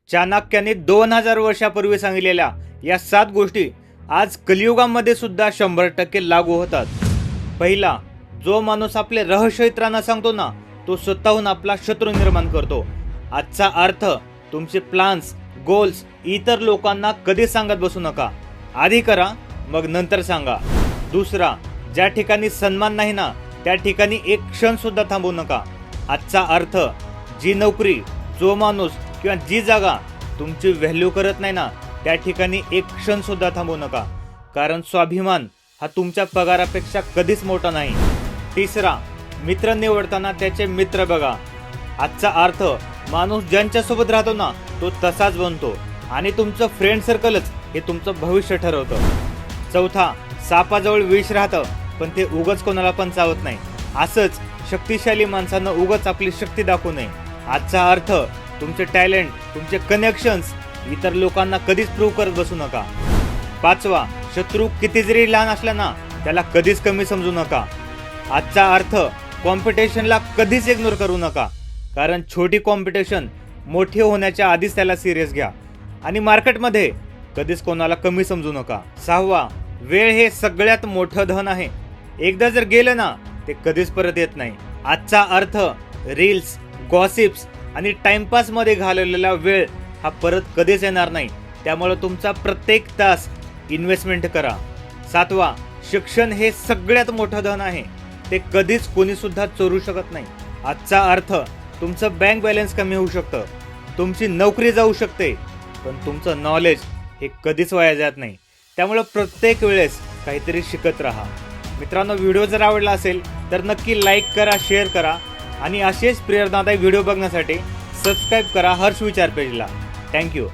चाणक्याने 2000 वर्षापूर्वी सांगितलेल्या या 7 गोष्टी आज कलियुगामध्ये सुद्धा 100% लागू होतात। पहिला, जो माणूस आपले रहस्य इतरांना सांगतो ना, तो स्वतःहून आपला शत्रू निर्माण करतो। आजचा अर्थ, तुमचे प्लॅन्स, गोल्स इतर लोकांना कधी सांगत बसू नका। आधी करा, मग नंतर सांगा। दुसरा, ज्या ठिकाणी सन्मान नाही ना, त्या ठिकाणी एक क्षण सुद्धा थांबू नका। आजचा अर्थ, जी नोकरी, जो माणूस किंवा जी जागा तुमची व्हॅल्यू करत नाही ना, त्या ठिकाणी एक क्षण सुद्धा थांबू नका, कारण स्वाभिमान हा तुमच्या पगारापेक्षा कधीच मोठा नाही। तिसरा, मित्र निवडताना त्याचे मित्र बघा। आजचा अर्थ, माणूस ज्यांच्यासोबत राहतो ना, तो तसाच बनतो आणि तुमचं फ्रेंड सर्कलच हे तुमचं भविष्य ठरवतं। चौथा, सापाजवळ विष राहतं, पण ते उगाच कोणाला पण चावत नाही। असंच शक्तिशाली माणसानं उगाच आपली शक्ती दाखवू नये। आजचा अर्थ, तुमचे टॅलेंट, तुमचे कनेक्शन्स इतर लोकांना कधीच प्रूव्ह करत बसू नका। पाचवा, शत्रू किती जरी लहान असला ना, त्याला कधीच कमी समजू नका। आजचा अर्थ, कॉम्पिटिशनला कधीच इग्नोर करू नका, कारण छोटी कॉम्पिटिशन मोठी होण्याच्या आधीच त्याला सिरियस घ्या आणि मार्केटमध्ये कधीच कोणाला कमी समजू नका। सहावा, वेळ हे सगळ्यात मोठं धन आहे। एकदा जर गेलं ना, ते कधीच परत येत नाही। आजचा अर्थ, रील्स, गॉसिप्स आणि टाइमपास मध्ये घालवलेला वेळ हा परत कधीच येणार नाही, त्यामुळे तुमचा प्रत्येक तास इन्व्हेस्टमेंट करा। सातवा, शिक्षण हे सगळ्यात मोठं धन आहे, ते कधीच कोणी सुद्धा चोरू शकत नाही। आजचा अर्थ, तुमचं बँक बॅलन्स कमी होऊ शकतं, तुमची नोकरी जाऊ शकते, पण तुमचं नॉलेज हे कधीच वाया जात नाही, त्यामुळे प्रत्येक वेळेस काहीतरी शिकत राहा। मित्रांनो, व्हिडिओ जर आवडला असेल तर नक्की लाईक करा, शेअर करा आणि असेच प्रेरणादायी व्हिडिओ बघण्यासाठी सबस्क्राईब करा हर्ष विचार पेजला। थँक्यू।